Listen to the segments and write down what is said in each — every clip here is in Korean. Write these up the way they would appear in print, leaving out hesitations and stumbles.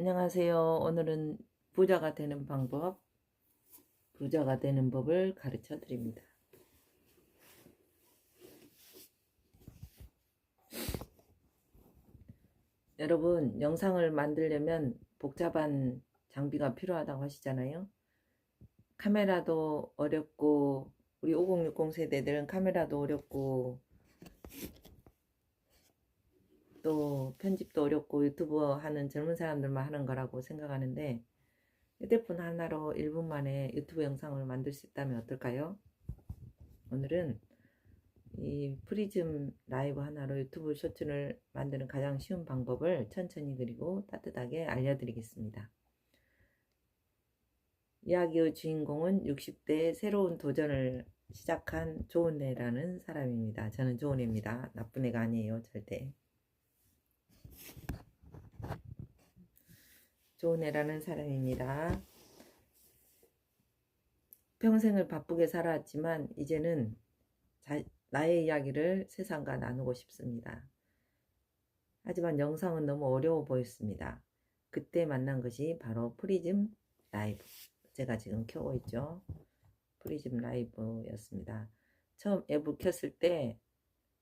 안녕하세요. 오늘은 부자가 되는 법을 가르쳐 드립니다. 여러분, 영상을 만들려면 복잡한 장비가 필요하다고 하시잖아요. 카메라도 어렵고, 우리 5060 세대들은 카메라도 어렵고, 또 편집도 어렵고, 유튜브 하는 젊은 사람들만 하는 거라고 생각하는데, 휴대폰 하나로 1분 만에 유튜브 영상을 만들 수 있다면 어떨까요? 오늘은 이 프리즘 라이브 하나로 유튜브 쇼츠를 만드는 가장 쉬운 방법을 천천히 그리고 따뜻하게 알려드리겠습니다. 이야기의 주인공은 60대의 새로운 도전을 시작한 조은혜라는 사람입니다. 저는 조은혜입니다. 나쁜 애가 아니에요. 절대. 조은혜라는 사람입니다. 평생을 바쁘게 살아왔지만 이제는 나의 이야기를 세상과 나누고 싶습니다. 하지만 영상은 너무 어려워 보였습니다. 그때 만난 것이 바로 프리즘 라이브. 제가 지금 켜고 있죠. 프리즘 라이브였습니다. 처음 앱을 켰을 때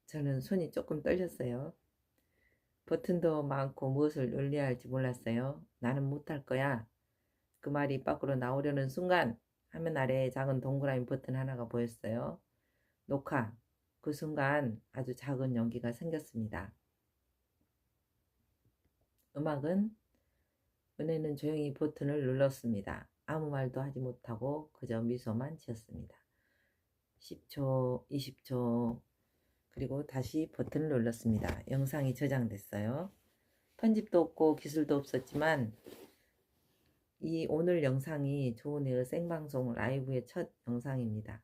저는 손이 조금 떨렸어요. 버튼도 많고 무엇을 눌러야 할지 몰랐어요. 나는 못할 거야. 그 말이 밖으로 나오려는 순간 화면 아래에 작은 동그라미 버튼 하나가 보였어요. 녹화. 그 순간 아주 작은 용기가 생겼습니다. 음악은 은혜는 조용히 버튼을 눌렀습니다. 아무 말도 하지 못하고 그저 미소만 지었습니다. 10초, 20초, 그리고 다시 버튼을 눌렀습니다. 영상이 저장됐어요. 편집도 없고 기술도 없었지만 이 오늘 영상이 조은혜의 생방송 라이브의 첫 영상입니다.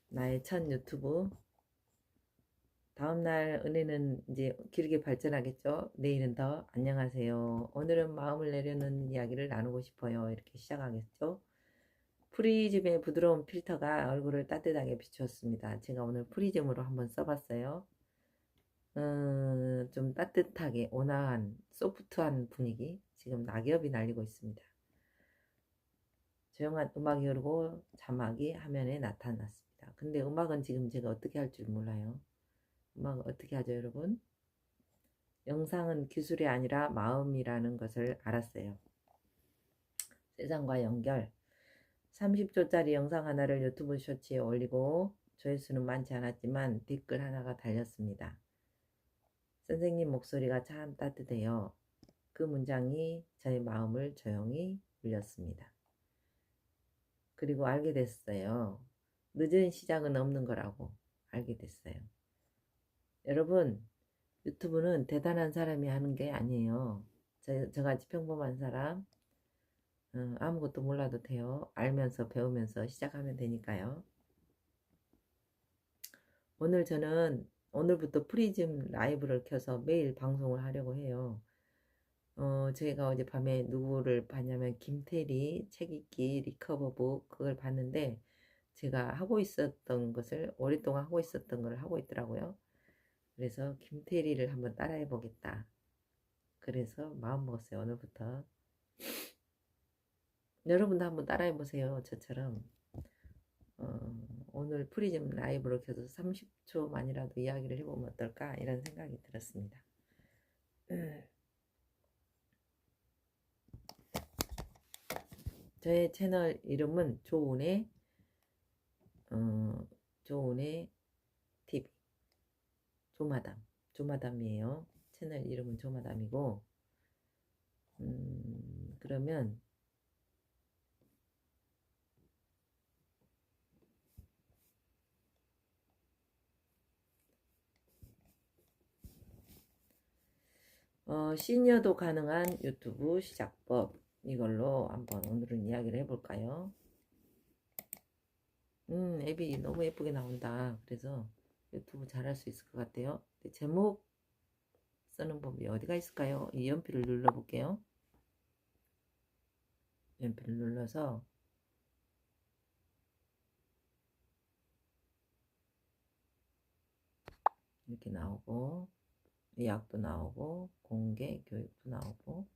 나의 첫 유튜브. 다음날 은혜는 이제 길게 발전하겠죠. 내일은 더 안녕하세요. 오늘은 마음을 내려놓는 이야기를 나누고 싶어요. 이렇게 시작하겠죠. 프리즘의 부드러운 필터가 얼굴을 따뜻하게 비추었습니다. 제가 오늘 프리즘으로 한번 써봤어요. 좀 따뜻하게 온화한 소프트한 분위기. 지금 낙엽이 날리고 있습니다. 조용한 음악이 흐르고 자막이 화면에 나타났습니다. 근데 음악은 지금 제가 어떻게 할 줄 몰라요. 음악 어떻게 하죠, 여러분? 영상은 기술이 아니라 마음이라는 것을 알았어요. 세상과 연결. 30초짜리 영상 하나를 유튜브 쇼츠에 올리고 조회수는 많지 않았지만 댓글 하나가 달렸습니다. 선생님 목소리가 참 따뜻해요. 그 문장이 저의 마음을 조용히 울렸습니다. 그리고 알게 됐어요. 늦은 시작은 없는 거라고 알게 됐어요. 여러분, 유튜브는 대단한 사람이 하는 게 아니에요. 저같이 평범한 사람, 아무것도 몰라도 돼요. 알면서 배우면서 시작하면 되니까요. 오늘부터 프리즘 라이브를 켜서 매일 방송을 하려고 해요. 제가 어젯밤에 누구를 봤냐면 김태리 책 읽기 리커버북 그걸 봤는데 제가 하고 있었던 것을 오랫동안 하고 있었던 걸 하고 있더라고요. 그래서 김태리를 한번 따라해 보겠다. 그래서 마음 먹었어요. 오늘부터. 여러분도 한번 따라해 보세요. 저처럼. 오늘 프리즘 라이브로 켜서 30초만이라도 이야기를 해보면 어떨까 이런 생각이 들었습니다. 저의 채널 이름은 조은혜 TV 조마담이에요. 채널 이름은 조마담이고 그러면 시니어도 가능한 유튜브 시작법 이걸로 한번 오늘은 이야기를 해볼까요? 앱이 너무 예쁘게 나온다. 그래서 유튜브 잘할 수 있을 것 같아요. 제목 쓰는 법이 어디가 있을까요? 이 연필을 눌러볼게요. 연필을 눌러서 이렇게 나오고 예약도 나오고 공개 교육도 나오고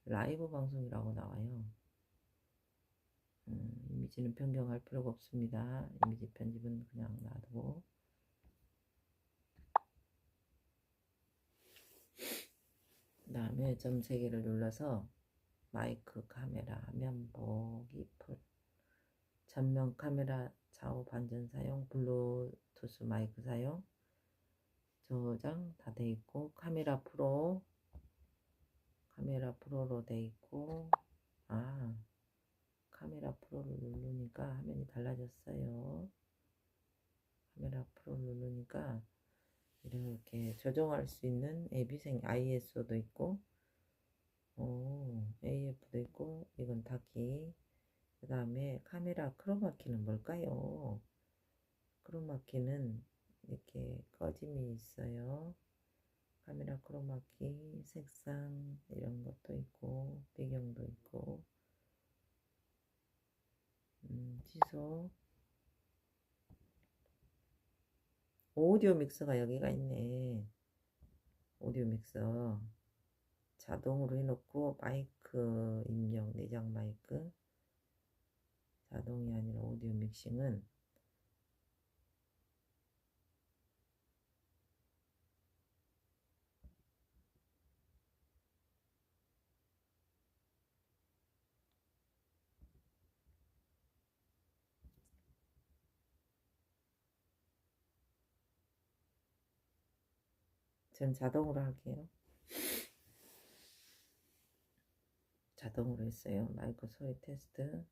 라이브 방송이라고 나와요. 이미지는 변경할 필요가 없습니다. 이미지 편집은 그냥 놔두고. 그 다음에 점 3개를 눌러서 마이크, 카메라, 화면 보기, 풀, 전면 카메라 좌우 반전 사용, 블루투스 마이크 사용, 저장 다 돼 있고, 카메라 프로로 돼 있고, 카메라 프로를 누르니까 화면이 달라졌어요. 카메라 프로를 누르니까 이렇게 조정할 수 있는 앱이 ISO도 있고, AF도 있고, 이건 닫기. 그 다음에 카메라 크로마키는 뭘까요? 크로마키는 이렇게 꺼짐이 있어요. 카메라 크로마키, 색상 이런 것도 있고, 배경도 있고, 취소. 오디오 믹서가 여기가 있네. 오디오 믹서 자동으로 해놓고 마이크 입력, 내장 마이크. 자동이 아니라 오디오 믹싱은 전 자동으로 할게요. 자동으로 했어요. 마이크 소리 테스트.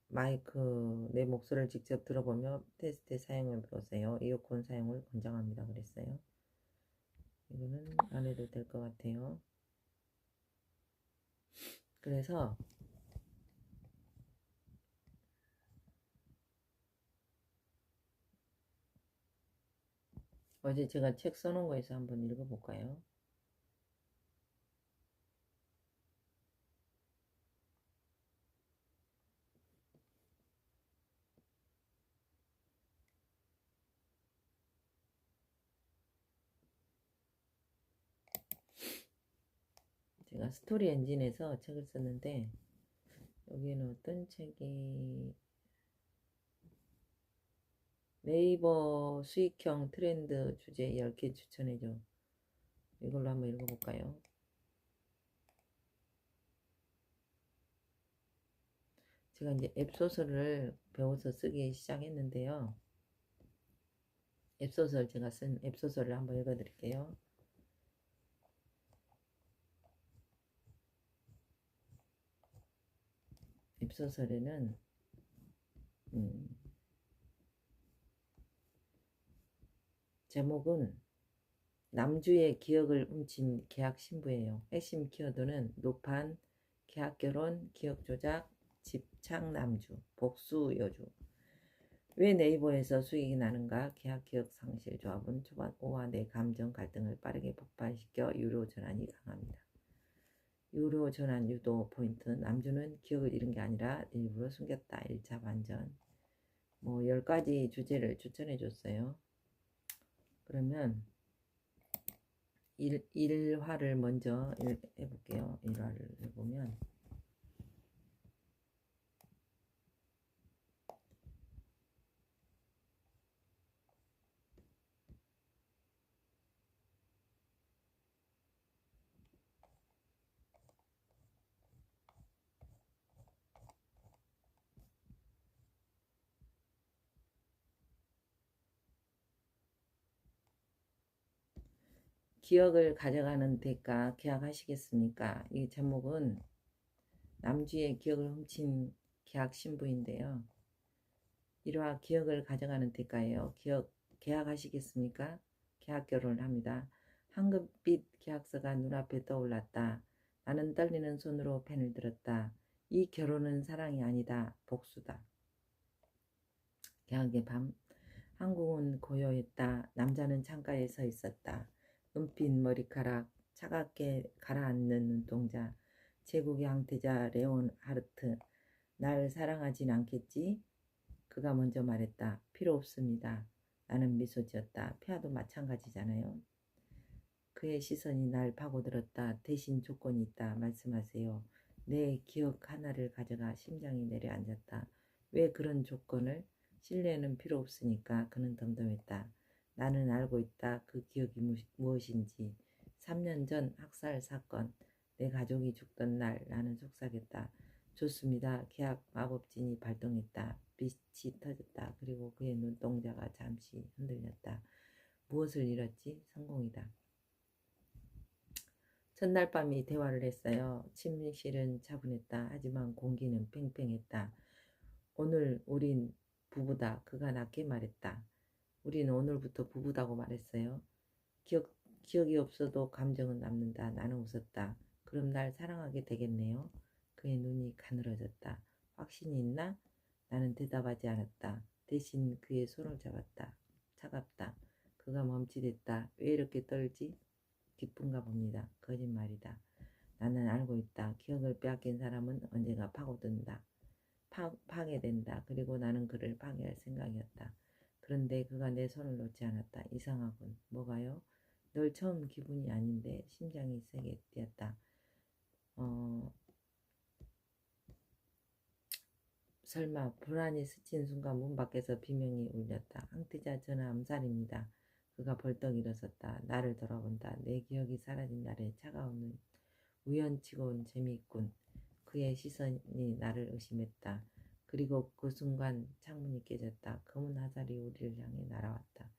마이크 내 목소리를 직접 들어보며 테스트에 사용해 보세요. 이어폰 사용을 권장합니다. 그랬어요. 이거는 안 해도 될 것 같아요. 그래서 어제 제가 책 써놓은 거에서 한번 읽어볼까요? 제가 스토리 엔진에서 책을 썼는데 여기는 어떤 책이 네이버 수익형 트렌드 주제 10개 추천해줘. 이걸로 한번 읽어볼까요? 제가 이제 앱소설을 배워서 쓰기 시작했는데요. 제가 쓴 앱소설을 한번 읽어드릴게요. 앱소설에는 제목은 남주의 기억을 훔친 계약 신부예요. 핵심 키워드는 노판, 계약 결혼, 기억 조작, 집착 남주, 복수 여주. 왜 네이버에서 수익이 나는가? 계약 기억 상실 조합은 초반 오와 내 감정 갈등을 빠르게 폭발시켜 유료 전환이 강합니다. 유료 전환 유도 포인트. 남주는 기억을 잃은 게 아니라 일부러 숨겼다. 1차 반전. 10가지 주제를 추천해 줬어요. 그러면 1화를 먼저 해볼게요. 1화를 해보면 기억을 가져가는 대가 계약하시겠습니까? 이 제목은 남주의 기억을 훔친 계약 신부인데요. 1화 기억을 가져가는 대가예요. 계약하시겠습니까? 계약 결혼을 합니다. 황금빛 계약서가 눈앞에 떠올랐다. 나는 떨리는 손으로 펜을 들었다. 이 결혼은 사랑이 아니다. 복수다. 계약의 밤. 한국은 고요했다. 남자는 창가에 서 있었다. 은빛 머리카락, 차갑게 가라앉는 눈동자. 제국의 황태자 레온 하르트. 날 사랑하진 않겠지? 그가 먼저 말했다. 필요 없습니다. 나는 미소 지었다. 폐하도 마찬가지잖아요. 그의 시선이 날 파고들었다. 대신 조건이 있다. 말씀하세요. 내 기억 하나를 가져가. 심장이 내려앉았다. 왜 그런 조건을? 신뢰는 필요 없으니까. 그는 덤덤했다. 나는 알고 있다. 그 기억이 무엇인지. 3년 전 학살 사건. 내 가족이 죽던 날 나는 속삭였다. 좋습니다. 계약 마법진이 발동했다. 빛이 터졌다. 그리고 그의 눈동자가 잠시 흔들렸다. 무엇을 잃었지? 성공이다. 첫날 밤이 대화를 했어요. 침실은 차분했다. 하지만 공기는 팽팽했다. 오늘 우린 부부다. 그가 낮게 말했다. 우린 오늘부터 부부다고 말했어요. 기억이 없어도 감정은 남는다. 나는 웃었다. 그럼 날 사랑하게 되겠네요. 그의 눈이 가늘어졌다. 확신이 있나? 나는 대답하지 않았다. 대신 그의 손을 잡았다. 차갑다. 그가 멈칫했다. 왜 이렇게 떨지? 기쁜가 봅니다. 거짓말이다. 나는 알고 있다. 기억을 빼앗긴 사람은 언젠가 파고든다. 파괴된다. 그리고 나는 그를 파괴할 생각이었다. 그런데 그가 내 손을 놓지 않았다. 이상하군. 뭐가요? 널 처음 기분이 아닌데. 심장이 세게 뛰었다. 설마 불안이 스친 순간 문 밖에서 비명이 울렸다. 황태자 전화 암살입니다. 그가 벌떡 일어섰다. 나를 돌아본다. 내 기억이 사라진 날의 차가운 우연치고 온 재미있군. 그의 시선이 나를 의심했다. 그리고 그 순간 창문이 깨졌다. 검은 화살이 우리를 향해 날아왔다.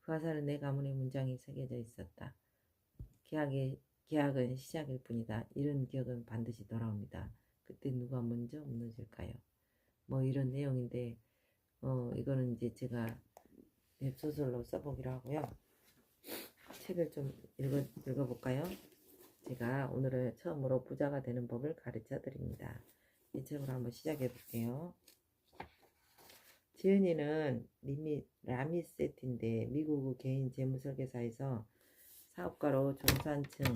그 화살은 내 가문의 문장이 새겨져 있었다. 계약은 시작일 뿐이다. 이런 기억은 반드시 돌아옵니다. 그때 누가 먼저 무너질까요? 뭐 이런 내용인데 이거는 이제 제가 웹소설로 써보기로 하고요. 책을 좀 읽어볼까요? 제가 오늘은 처음으로 부자가 되는 법을 가르쳐 드립니다. 이 책으로 한번 시작해 볼게요. 지은이는 라미셋인데 미국 개인 재무설계사에서 사업가로 중산층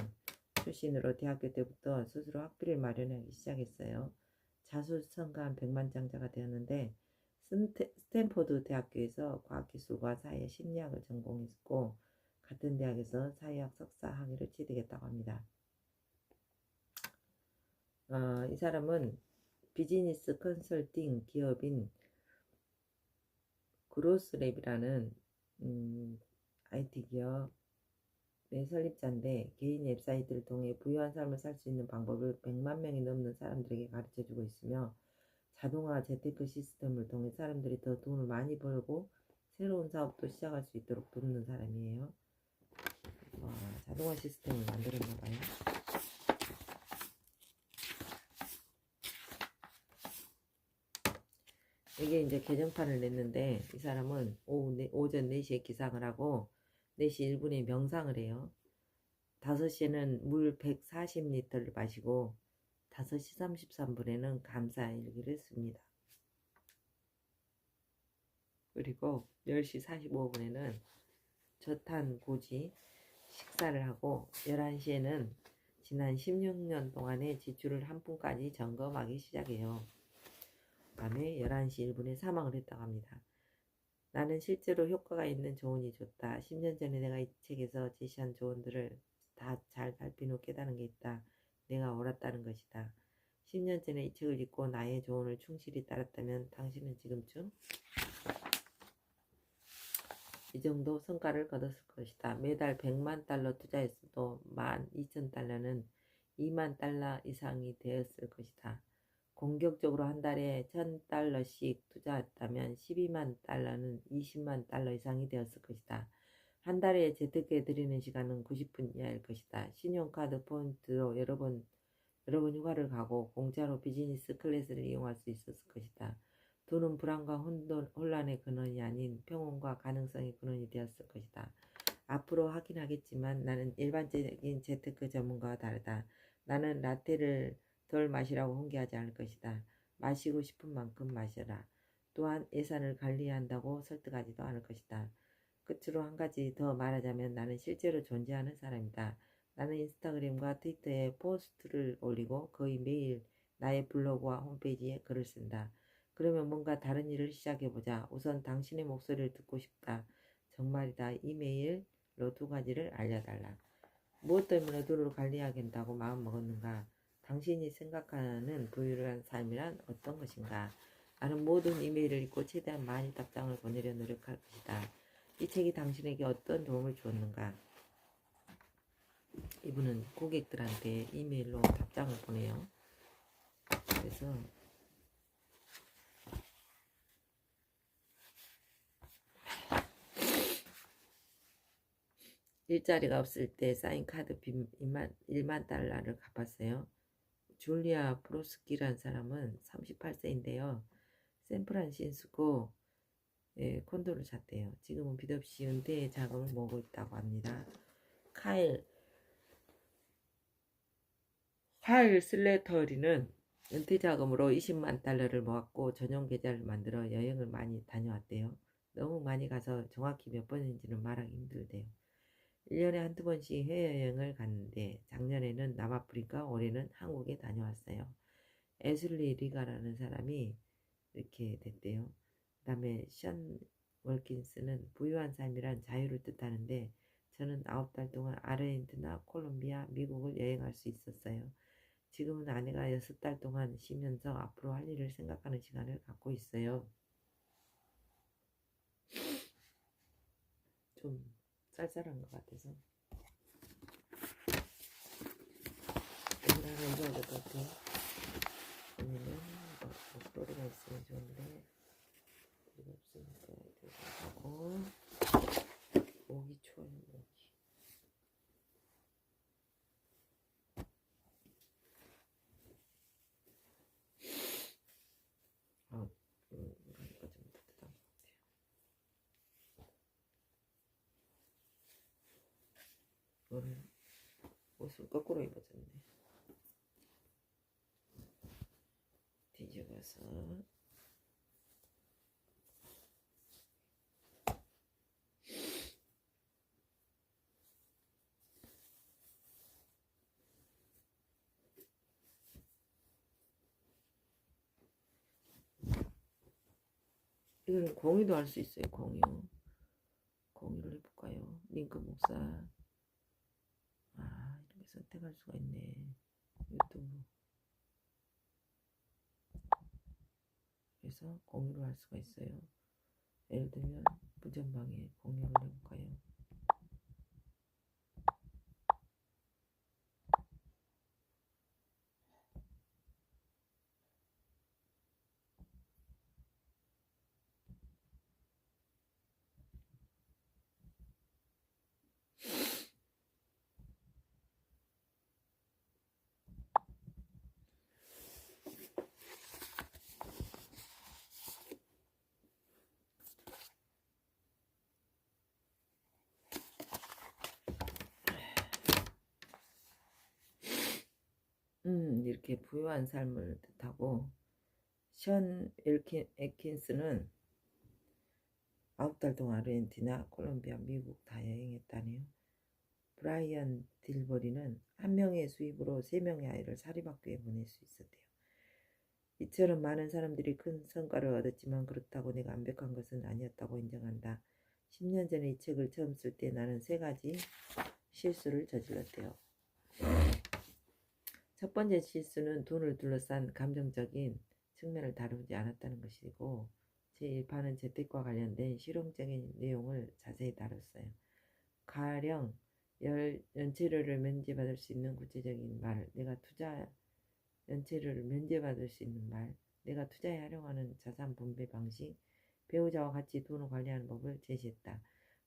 출신으로 대학교 때부터 스스로 학비를 마련하기 시작했어요. 자수성가한 백만장자가 되었는데 스탠포드 대학교에서 과학기술과 사회 심리학을 전공했고 같은 대학에서 사회학 석사 학위를 취득했다고 합니다. 이 사람은 비즈니스 컨설팅 기업인 그로스랩이라는 IT 기업의 설립자인데 개인 웹사이트를 통해 부유한 삶을 살 수 있는 방법을 100만 명이 넘는 사람들에게 가르쳐주고 있으며 자동화 재테크 시스템을 통해 사람들이 더 돈을 많이 벌고 새로운 사업도 시작할 수 있도록 돕는 사람이에요. 자동화 시스템을 만들었나 봐요. 이게 이제 개정판을 냈는데 이 사람은 오전 4시에 기상을 하고 4시 1분에 명상을 해요. 5시에는 물 140리터를 마시고 5시 33분에는 감사 일기를 씁니다. 그리고 10시 45분에는 저탄고지 식사를 하고 11시에는 지난 16년 동안의 지출을 한 푼까지 점검하기 시작해요. 그 다음에 11시 1분에 사망을 했다고 합니다. 나는 실제로 효과가 있는 조언이 좋다. 10년 전에 내가 이 책에서 제시한 조언들을 다 잘 살핀 후 깨달은 게 있다. 내가 옳았다는 것이다. 10년 전에 이 책을 읽고 나의 조언을 충실히 따랐다면 당신은 지금쯤 이 정도 성과를 거뒀을 것이다. 매달 100만 달러 투자했어도 12,000달러는 2만 달러 이상이 되었을 것이다. 공격적으로 한 달에 1,000달러씩 투자했다면 12만 달러는 20만 달러 이상이 되었을 것이다. 한 달에 재테크에 들이는 시간은 90분 이하일 것이다. 신용카드 포인트로 여러 번 휴가를 가고 공짜로 비즈니스 클래스를 이용할 수 있었을 것이다. 돈은 불안과 혼란의 근원이 아닌 평온과 가능성의 근원이 되었을 것이다. 앞으로 하긴 하겠지만 나는 일반적인 재테크 전문가와 다르다. 나는 라떼를 덜 마시라고 훈계하지 않을 것이다. 마시고 싶은 만큼 마셔라. 또한 예산을 관리한다고 설득하지도 않을 것이다. 끝으로 한 가지 더 말하자면 나는 실제로 존재하는 사람이다. 나는 인스타그램과 트위터에 포스트를 올리고 거의 매일 나의 블로그와 홈페이지에 글을 쓴다. 그러면 뭔가 다른 일을 시작해보자. 우선 당신의 목소리를 듣고 싶다. 정말이다. 이메일로 2가지를 알려달라. 무엇 때문에 도를 관리하겠다고 마음먹었는가? 당신이 생각하는 부유한 삶이란 어떤 것인가? 나는 모든 이메일을 읽고 최대한 많이 답장을 보내려 노력할 것이다. 이 책이 당신에게 어떤 도움을 주었는가? 이분은 고객들한테 이메일로 답장을 보내요. 그래서 일자리가 없을 때 사인 카드 빚 1만 달러를 갚았어요. 줄리아 프로스키라는 사람은 38세인데요. 샌프란시스코 콘도를 샀대요. 지금은 빚 없이 은퇴 자금을 모으고 있다고 합니다. 카일 슬래터리는 은퇴 자금으로 20만 달러를 모았고 전용 계좌를 만들어 여행을 많이 다녀왔대요. 너무 많이 가서 정확히 몇 번인지는 말하기 힘들대요. 1년에 한두 번씩 해외여행을 갔는데 작년에는 남아프리카, 올해는 한국에 다녀왔어요. 애슐리 리가라는 사람이 이렇게 됐대요. 그 다음에 션 월킨스는 부유한 삶이란 자유를 뜻하는데 저는 9달 동안 아르헨티나, 콜롬비아, 미국을 여행할 수 있었어요. 지금은 아내가 6달 동안 쉬면서 앞으로 할 일을 생각하는 시간을 갖고 있어요. 좀 쌀쌀한 것 같아서 이거는 읽어야 될 것 같아요. 아니면 목도리가 있으면 좋은데 목도리가 없으니까 이렇게 하고 목이 추워요. 목이. 이러니까 좀 따뜻한 것 같아요. 이거를 옷을 거꾸로 입어줬네. 뒤집어서 이건 공유도 할 수 있어요. 공유를 해볼까요? 링크 목사 이렇게 선택할 수가 있네. 유튜브 그래서 공유를 할 수가 있어요. 예를 들면 무전방에 공유를 해볼까요? 이렇게 부유한 삶을 뜻하고 션 애킨스는 9달 동안 아르헨티나, 콜롬비아, 미국 다 여행했다네요. 브라이언 딜버리는 한 명의 수입으로 3명의 아이를 사립학교에 보낼 수 있었대요. 이처럼 많은 사람들이 큰 성과를 얻었지만 그렇다고 내가 완벽한 것은 아니었다고 인정한다. 10년 전에 이 책을 처음 쓸 때 나는 3가지 실수를 저질렀대요. 첫 번째 실수는 돈을 둘러싼 감정적인 측면을 다루지 않았다는 것이고 제1파는 재테크와 관련된 실용적인 내용을 자세히 다뤘어요. 가령 연체료를 면제받을 수 있는 구체적인 말, 연체료를 면제받을 수 있는 말, 내가 투자에 활용하는 자산 분배 방식, 배우자와 같이 돈을 관리하는 법을 제시했다.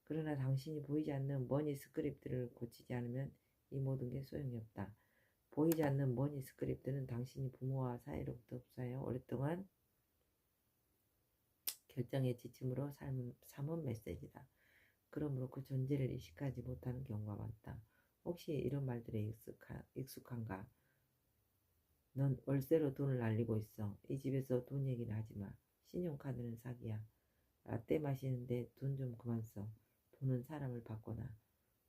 그러나 당신이 보이지 않는 머니 스크립트를 고치지 않으면 이 모든 게 소용이 없다. 보이지 않는 머니 스크립트는 당신이 부모와 사이로부터 흡수하여 오랫동안 결정의 지침으로 삼은 메시지다. 그러므로 그 존재를 의식하지 못하는 경우가 많다. 혹시 이런 말들에 익숙한가? 넌 월세로 돈을 날리고 있어. 이 집에서 돈 얘기는 하지마. 신용카드는 사기야. 라떼 마시는데 돈 좀 그만 써. 돈은 사람을 바꿔놔.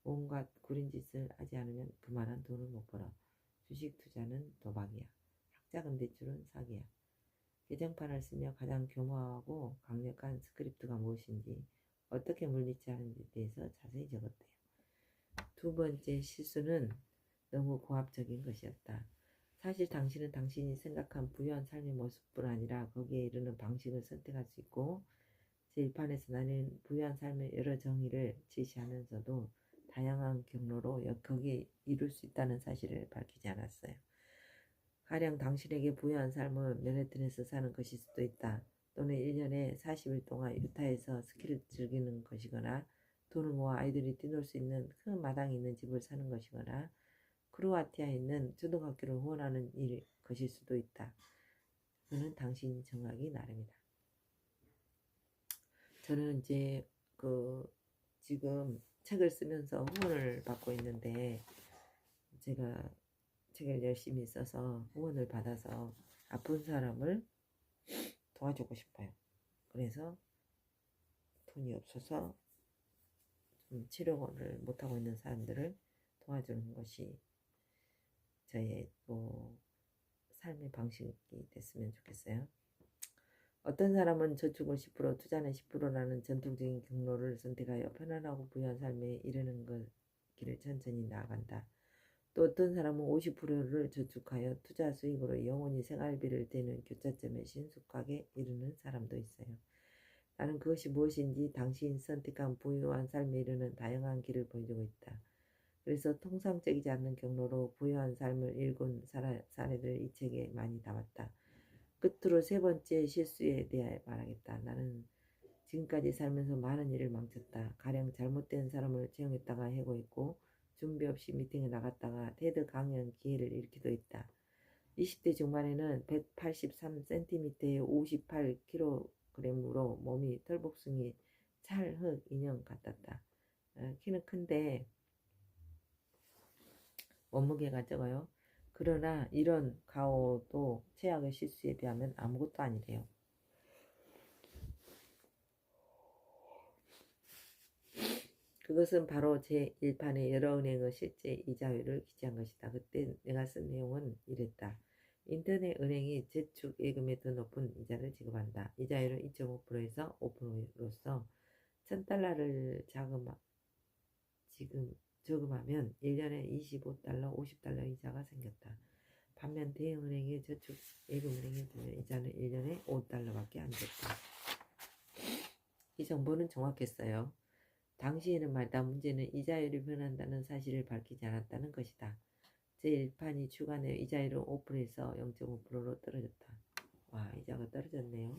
온갖 구린 짓을 하지 않으면 그만한 돈을 못 벌어. 주식 투자는 도박이야. 학자금 대출은 사기야. 개정판을 쓰며 가장 교모하고 강력한 스크립트가 무엇인지, 어떻게 물리치하는지에 대해서 자세히 적었대요. 두 번째 실수는 너무 고압적인 것이었다. 사실 당신은 당신이 생각한 부유한 삶의 모습뿐 아니라 거기에 이르는 방식을 선택할 수 있고, 제1판에서 나는 부유한 삶의 여러 정의를 제시하면서도 다양한 경로로 거기에 이룰 수 있다는 사실을 밝히지 않았어요. 가령 당신에게 부유한 삶은 맨해튼에서 사는 것일 수도 있다. 또는 1년에 40일 동안 유타에서 스키를 즐기는 것이거나, 돈을 모아 아이들이 뛰놀 수 있는 큰 마당이 있는 집을 사는 것이거나, 크로아티아에 있는 초등학교를 후원하는 것일 수도 있다. 그는 당신이 정하기 나름이다. 저는 이제 지금 책을 쓰면서 후원을 받고 있는데, 제가 책을 열심히 써서 후원을 받아서 아픈 사람을 도와주고 싶어요. 그래서 돈이 없어서 좀 치료를 못하고 있는 사람들을 도와주는 것이 저의 삶의 방식이 됐으면 좋겠어요. 어떤 사람은 저축은 10%, 투자는 10%라는 전통적인 경로를 선택하여 편안하고 부유한 삶에 이르는 길을 천천히 나아간다. 또 어떤 사람은 50%를 저축하여 투자 수익으로 영원히 생활비를 대는 교차점에 신속하게 이르는 사람도 있어요. 나는 그것이 무엇인지 당신이 선택한 부유한 삶에 이르는 다양한 길을 보여주고 있다. 그래서 통상적이지 않는 경로로 부유한 삶을 일군 사례를 이 책에 많이 담았다. 끝으로 세 번째 실수에 대해 말하겠다. 나는 지금까지 살면서 많은 일을 망쳤다. 가령 잘못된 사람을 채용했다가 해고했고, 준비 없이 미팅에 나갔다가 테드 강연 기회를 잃기도 했다. 20대 중반에는 183cm에 58kg으로 몸이 털복숭이 찰흙 인형 같았다. 키는 큰데 몸무게가 적어요. 그러나 이런 가오도 최악의 실수에 비하면 아무것도 아니래요. 그것은 바로 제1판의 여러 은행의 실제 이자율을 기재한 것이다. 그때 내가 쓴 내용은 이랬다. 인터넷 은행이 저축 예금에 더 높은 이자를 지급한다. 이자율은 2.5%에서 5%로서 $1,000를 저금하면 1년에 $25, $50 이자가 생겼다. 반면 대형은행의 저축 예금은행에 두면 이자는 1년에 $5밖에 안 줬다. 이 정보는 정확했어요. 당시에는 말다. 문제는 이자율이 변한다는 사실을 밝히지 않았다는 것이다. 제1판이 주간에 이자율은 5%에서 0.5%로 떨어졌다. 와, 이자가 떨어졌네요.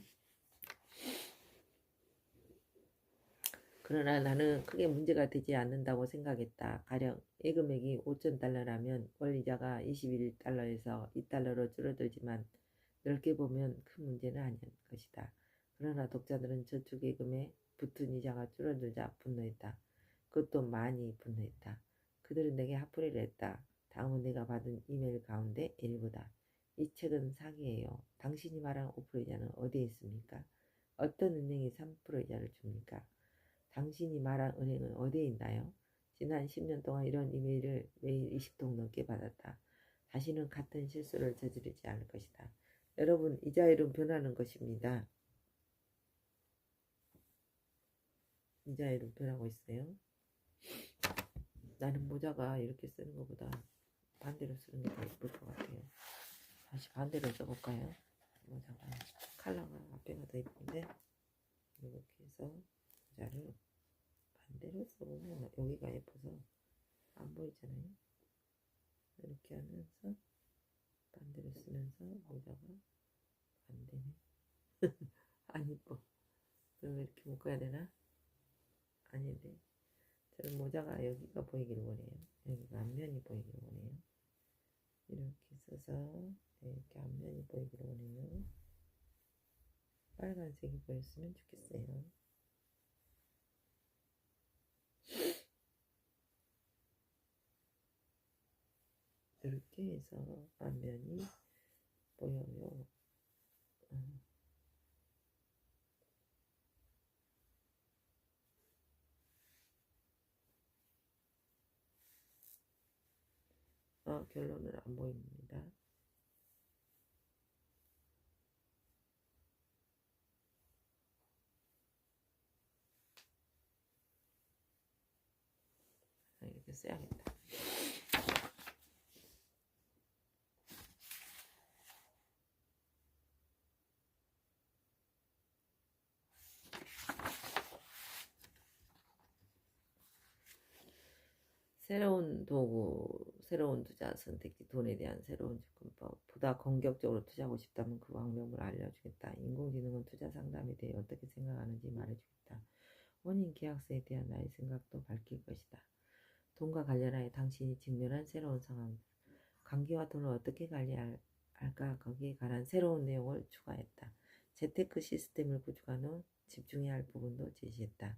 그러나 나는 크게 문제가 되지 않는다고 생각했다. 가령 예금액이 $5,000라면 월 이자가 $21에서 $2로 줄어들지만 넓게 보면 큰 문제는 아닐 것이다. 그러나 독자들은 저축예금에 붙은 이자가 줄어들자 분노했다. 그것도 많이 분노했다. 그들은 내게 핫플을 했다. 다음은 내가 받은 이메일 가운데 일부다. 이 책은 사기예요. 당신이 말한 5% 이자는 어디에 있습니까? 어떤 은행이 3% 이자를 줍니까? 당신이 말한 은행은 어디에 있나요? 지난 10년 동안 이런 이메일을 매일 20통 넘게 받았다. 다시는 같은 실수를 저지르지 않을 것이다. 여러분, 이자율은 변하는 것입니다. 이자율은 변하고 있어요. 나는 모자가 이렇게 쓰는 것보다 반대로 쓰는 게 더 예쁠 것 같아요. 다시 반대로 써볼까요? 모자가 컬러가 앞에가 더 예쁜데 이렇게 해서 모자를 반대로 써보면 여기가 예뻐서 안 보이잖아요. 이렇게 하면서 반대로 쓰면서 모자가 안 되네. 안 예뻐. 그럼 이렇게 묶어야 되나? 아닌데. 저는 모자가 여기가 보이기를 원해요. 여기가 앞면이 보이기를 원해요. 이렇게 써서 이렇게 앞면이 보이기를 원해요. 빨간색이 보였으면 좋겠어요. 이렇게 해서 앞면이 보여요. 결론은 안 보입니다. 이거 써야겠다. 새로운 도구, 새로운 투자 선택지, 돈에 대한 새로운 접근법, 보다 공격적으로 투자하고 싶다면 그 방법을 알려주겠다. 인공지능은 투자 상담에 대해 어떻게 생각하는지 말해주겠다. 원인 계약서에 대한 나의 생각도 밝힐 것이다. 돈과 관련하여 당신이 직면한 새로운 상황, 관계와 돈을 어떻게 관리할까 거기에 관한 새로운 내용을 추가했다. 재테크 시스템을 구축한 후 집중해야 할 부분도 제시했다.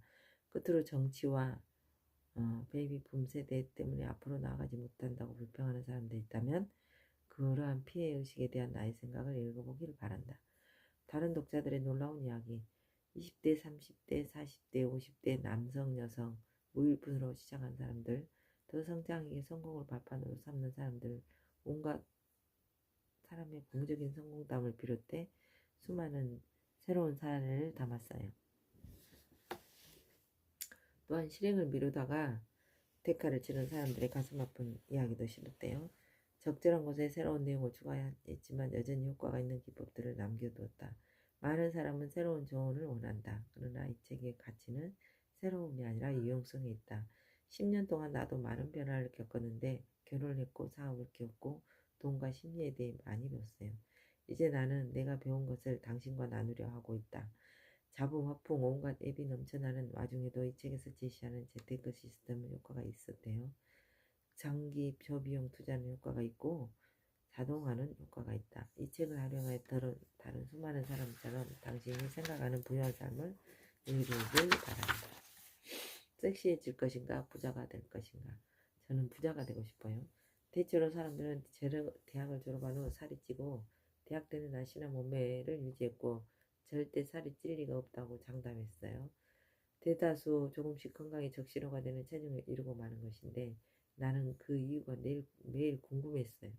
끝으로 정치와 베이비 붐 세대 때문에 앞으로 나아가지 못한다고 불평하는 사람들이 있다면 그러한 피해의식에 대한 나의 생각을 읽어보길 바란다. 다른 독자들의 놀라운 이야기 20대, 30대, 40대, 50대 남성, 여성, 무일푼으로 시작한 사람들 더 성장하기에 성공을 발판으로 삼는 사람들 온갖 사람의 공적인 성공담을 비롯해 수많은 새로운 사례를 담았어요. 또한 실행을 미루다가 대가를 치른 사람들의 가슴 아픈 이야기도 실었대요. 적절한 곳에 새로운 내용을 추가했지만 여전히 효과가 있는 기법들을 남겨두었다. 많은 사람은 새로운 조언을 원한다. 그러나 이 책의 가치는 새로움이 아니라 유용성에 있다. 10년 동안 나도 많은 변화를 겪었는데 결혼했고 사업을 키웠고 돈과 심리에 대해 많이 배웠어요. 이제 나는 내가 배운 것을 당신과 나누려 하고 있다. 자본, 화풍, 온갖 앱이 넘쳐나는 와중에도 이 책에서 제시하는 재테크 시스템은 효과가 있었대요. 장기 저비용 투자는 효과가 있고 자동화는 효과가 있다. 이 책을 활용하여 다른 수많은 사람처럼 당신이 생각하는 부유한 삶을 누리길 바랍니다. 섹시해질 것인가 부자가 될 것인가. 저는 부자가 되고 싶어요. 대체로 사람들은 대학을 졸업한 후 살이 찌고 대학 때는 날씬한 몸매를 유지했고 절대 살이 찔 리가 없다고 장담했어요. 대다수 조금씩 건강에 적시로가 되는 체중을 이루고 마는 것인데 나는 그 이유가 매일 궁금했어요.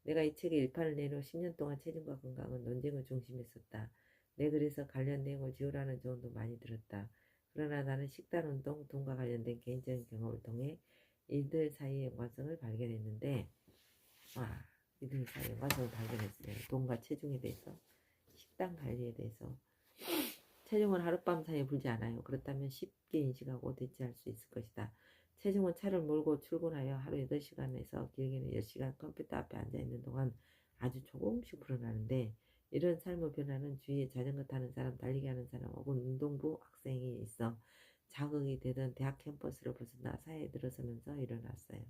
내가 이 책의 일판을 내놓은 10년 동안 체중과 건강은 논쟁을 중심했었다. 내 글에서 관련 내용을 지우라는 조언도 많이 들었다. 그러나 나는 식단 운동, 돈과 관련된 개인적인 경험을 통해 이들 사이의 연관성을 발견했는데 이들 사이의 연관성을 발견했어요. 돈과 체중에 대해서, 식단 관리에 대해서. 체중은 하룻밤 사이에 불지 않아요. 그렇다면 쉽게 인식하고 대체할 수 있을 것이다. 체중은 차를 몰고 출근하여 하루 8시간에서 길게는 10시간 컴퓨터 앞에 앉아있는 동안 아주 조금씩 불어나는데 이런 삶의 변화는 주위에 자전거 타는 사람, 달리기 하는 사람 혹은 운동부 학생이 있어 자극이 되던 대학 캠퍼스를 벗어나 사회에 들어서면서 일어났어요.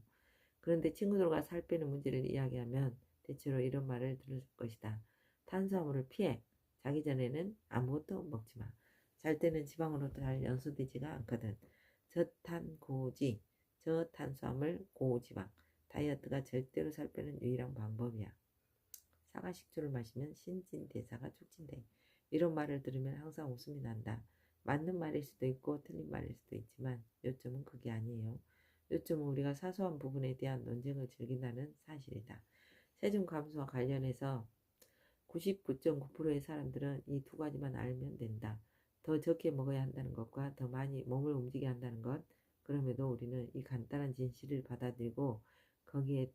그런데 친구들과 살 빼는 문제를 이야기하면 대체로 이런 말을 들을 것이다. 탄수화물을 피해. 자기 전에는 아무것도 먹지 마. 잘 때는 지방으로 잘 연소되지가 않거든. 저탄고지, 저탄수화물, 고지방. 다이어트가 절대로 살 빼는 유일한 방법이야. 사과 식초를 마시면 신진대사가 촉진돼. 이런 말을 들으면 항상 웃음이 난다. 맞는 말일 수도 있고 틀린 말일 수도 있지만 요점은 그게 아니에요. 요점은 우리가 사소한 부분에 대한 논쟁을 즐긴다는 사실이다. 체중 감소와 관련해서 99.9%의 사람들은 이 두 가지만 알면 된다. 더 적게 먹어야 한다는 것과 더 많이 몸을 움직여야 한다는 것. 그럼에도 우리는 이 간단한 진실을 받아들이고 거기에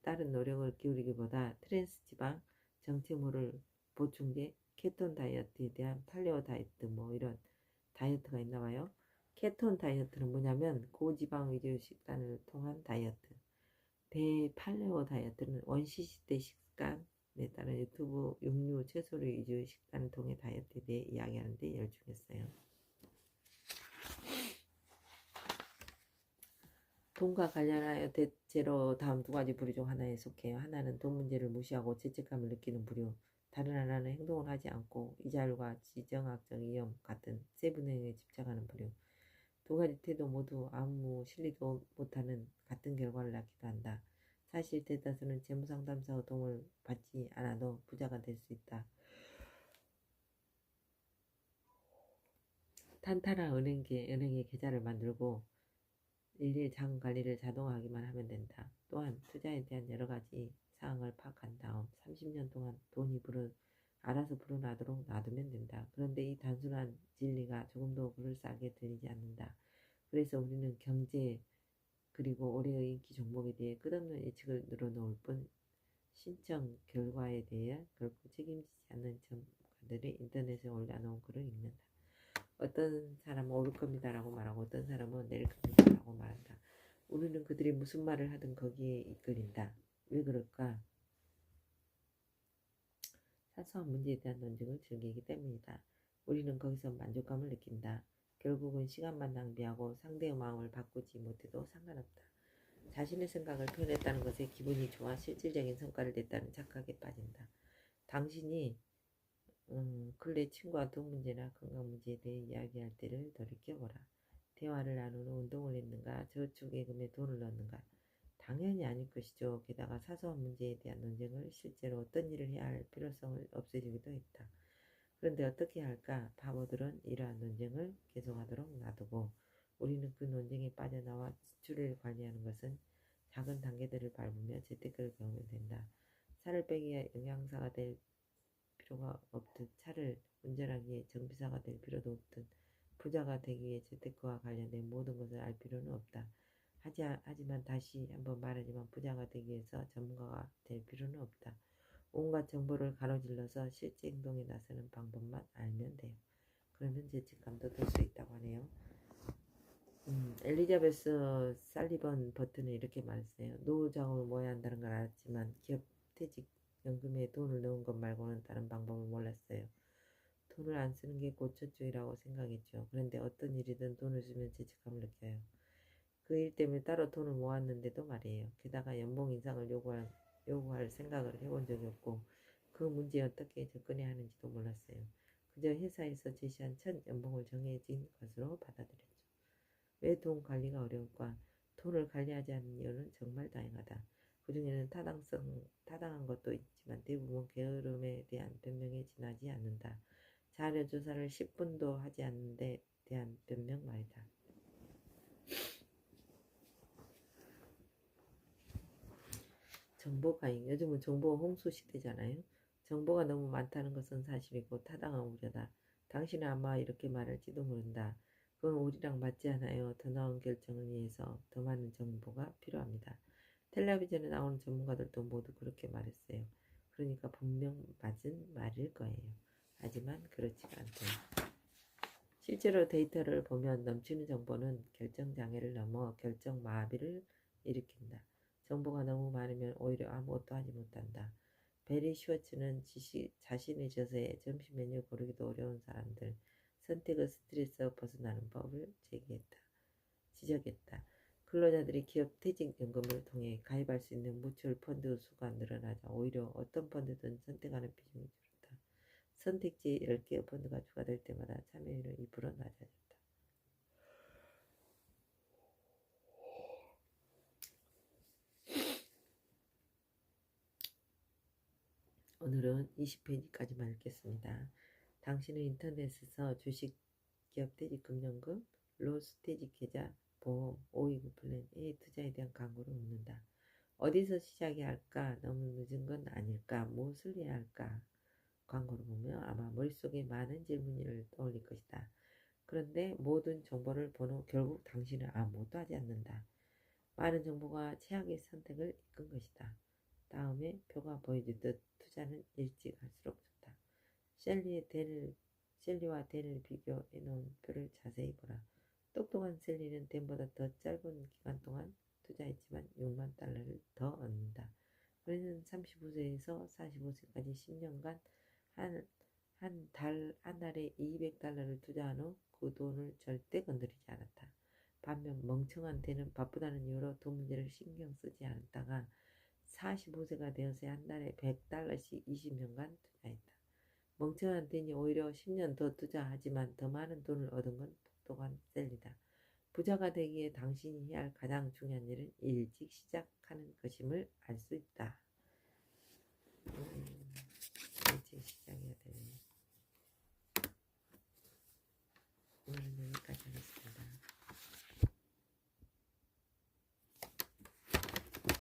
따른 노력을 기울이기보다 트랜스 지방, 정체물을 보충제, 케톤 다이어트에 대한 팔레오 다이어트 이런 다이어트가 있나 봐요. 케톤 다이어트는 뭐냐면 고지방 위주 식단을 통한 다이어트. 대팔레오 다이어트는 원시시대 식단에 따른 유튜브 육류, 채소류 위주 식단을 통해 다이어트에 대해 이야기하는 데 열중했어요. 돈과 관련하여 대체로 다음 두 가지 부류 중 하나에 속해요. 하나는 돈 문제를 무시하고 죄책감을 느끼는 부류. 다른 하나는 행동을 하지 않고 이자율과 지정학적 위험 같은 세부 내용에 집착하는 부류. 두 가지 태도 모두 아무 실리도 못하는 같은 결과를 낳기도 한다. 사실 대다수는 재무상담사의 도움을 받지 않아도 부자가 될 수 있다. 탄탄한 은행의 계좌를 만들고 일일 자금 관리를 자동화하기만 하면 된다. 또한 투자에 대한 여러 가지 사항을 파악한 다음 30년 동안 돈이 알아서 불어나도록 놔두면 된다. 그런데 이 단순한 진리가 조금도 그럴싸하게 들리지 않는다. 그래서 우리는 그리고 올해의 인기 종목에 대해 끝없는 예측을 늘어놓을 뿐 신청 결과에 대해 결코 책임지지 않는 전문가들이 인터넷에 올려놓은 글을 읽는다. 어떤 사람은 오를 겁니다라고 말하고 어떤 사람은 내릴 겁니다라고 말한다. 우리는 그들이 무슨 말을 하든 거기에 이끌린다. 왜 그럴까? 사소한 문제에 대한 논쟁을 즐기기 때문이다. 우리는 거기서 만족감을 느낀다. 결국은 시간만 낭비하고 상대의 마음을 바꾸지 못해도 상관없다. 자신의 생각을 표현했다는 것에 기분이 좋아 실질적인 성과를 냈다는 착각에 빠진다. 당신이 근래 친구와 돈 문제나 건강 문제에 대해 이야기할 때를 돌이켜보라. 대화를 나누는 운동을 했는가? 저축예금에 돈을 넣었는가? 당연히 아닐 것이죠. 게다가 사소한 문제에 대한 논쟁을 실제로 어떤 일을 해야 할 필요성을 없애주기도 했다. 그런데 어떻게 할까? 바보들은 이러한 논쟁을 계속하도록 놔두고 우리는 그 논쟁에 빠져나와 지출을 관리하는 것은 작은 단계들을 밟으며 재테크를 배우면 된다. 살을 빼기에 영양사가 될 필요가 없듯 차를 운전하기에 정비사가 될 필요도 없듯 부자가 되기 위해 재테크와 관련된 모든 것을 알 필요는 없다. 하지만 다시 한번 말하지만 부자가 되기 위해서 전문가가 될 필요는 없다. 온갖 정보를 가로질러서 실제 행동에 나서는 방법만 알면 돼요. 그러면 죄책감도 들 수 있다고 하네요. 엘리자베스 살리번 버튼은 이렇게 말했어요. 노후 자금을 모아야 한다는 걸 알았지만 기업 퇴직 연금에 돈을 넣은 것 말고는 다른 방법을 몰랐어요. 돈을 안 쓰는 게 고쳐주의라고 생각했죠. 그런데 어떤 일이든 돈을 쓰면 죄책감을 느껴요. 그 일 때문에 따로 돈을 모았는데도 말이에요. 게다가 연봉 인상을 요구할 생각을 해본 적이 없고 그 문제에 어떻게 접근해야 하는지도 몰랐어요. 그저 회사에서 제시한 첫 연봉을 정해진 것으로 받아들였죠. 왜 돈 관리가 어려울까? 돈을 관리하지 않는 이유는 정말 다양하다. 그 중에는 타당한 것도 있지만 대부분 게으름에 대한 변명에 지나지 않는다. 자료 조사를 10분도 하지 않는 데 대한 변명 말이다. 정보 과잉. 요즘은 정보 홍수 시대잖아요. 정보가 너무 많다는 것은 사실이고 타당한 우려다. 당신은 아마 이렇게 말할지도 모른다. 그건 우리랑 맞지 않아요. 더 나은 결정을 위해서 더 많은 정보가 필요합니다. 텔레비전에 나오는 전문가들도 모두 그렇게 말했어요. 그러니까 분명 맞은 말일 거예요. 하지만 그렇지가 않대요. 실제로 데이터를 보면 넘치는 정보는 결정장애를 넘어 결정마비를 일으킨다. 정보가 너무 많으면 오히려 아무것도 하지 못한다. 베리 슈워츠는 자신의 저서에 점심 메뉴 고르기도 어려운 사람들 선택의 스트레스에서 벗어나는 법을 지적했다. 근로자들이 기업 퇴직연금을 통해 가입할 수 있는 무철 펀드 수가 늘어나자 오히려 어떤 펀드든 선택하는 비중이 줄었다. 선택지에 10개의 펀드가 추가될 때마다 참여율은 2% 낮아졌다. 오늘은 20페이지까지만 읽겠습니다. 당신은 인터넷에서 주식, 기업 퇴직금연금, 로스 퇴직계좌, 보험, 529 플랜의 투자에 대한 광고를 묻는다. 어디서 시작해야 할까? 너무 늦은 건 아닐까? 무엇을 해야 할까? 광고를 보면 아마 머릿속에 많은 질문을 떠올릴 것이다. 그런데 모든 정보를 본 후 결국 당신은 아무것도 하지 않는다. 많은 정보가 최악의 선택을 이끈 것이다. 다음에 표가 보여주듯 투자는 일찍 할수록 좋다. 셀리와 댄을 비교해 놓은 표를 자세히 보라. 똑똑한 셀리는 댄보다 더 짧은 기간 동안 투자했지만 6만 달러를 더 얻는다. 그는 35세에서 45세까지 10년간 한 달에 200달러를 투자한 후 그 돈을 절대 건드리지 않았다. 반면 멍청한 댄은 바쁘다는 이유로 돈 문제를 신경 쓰지 않았다가 45세가 되어서 한 달에 100달러씩 20년간 투자했다. 멍청한 댄이 오히려 10년 더 투자하지만 더 많은 돈을 얻은 건 똑똑한 셀리다. 부자가 되기에 당신이 해야 할 가장 중요한 일은 일찍 시작하는 것임을 알 수 있다. 일찍 시작해야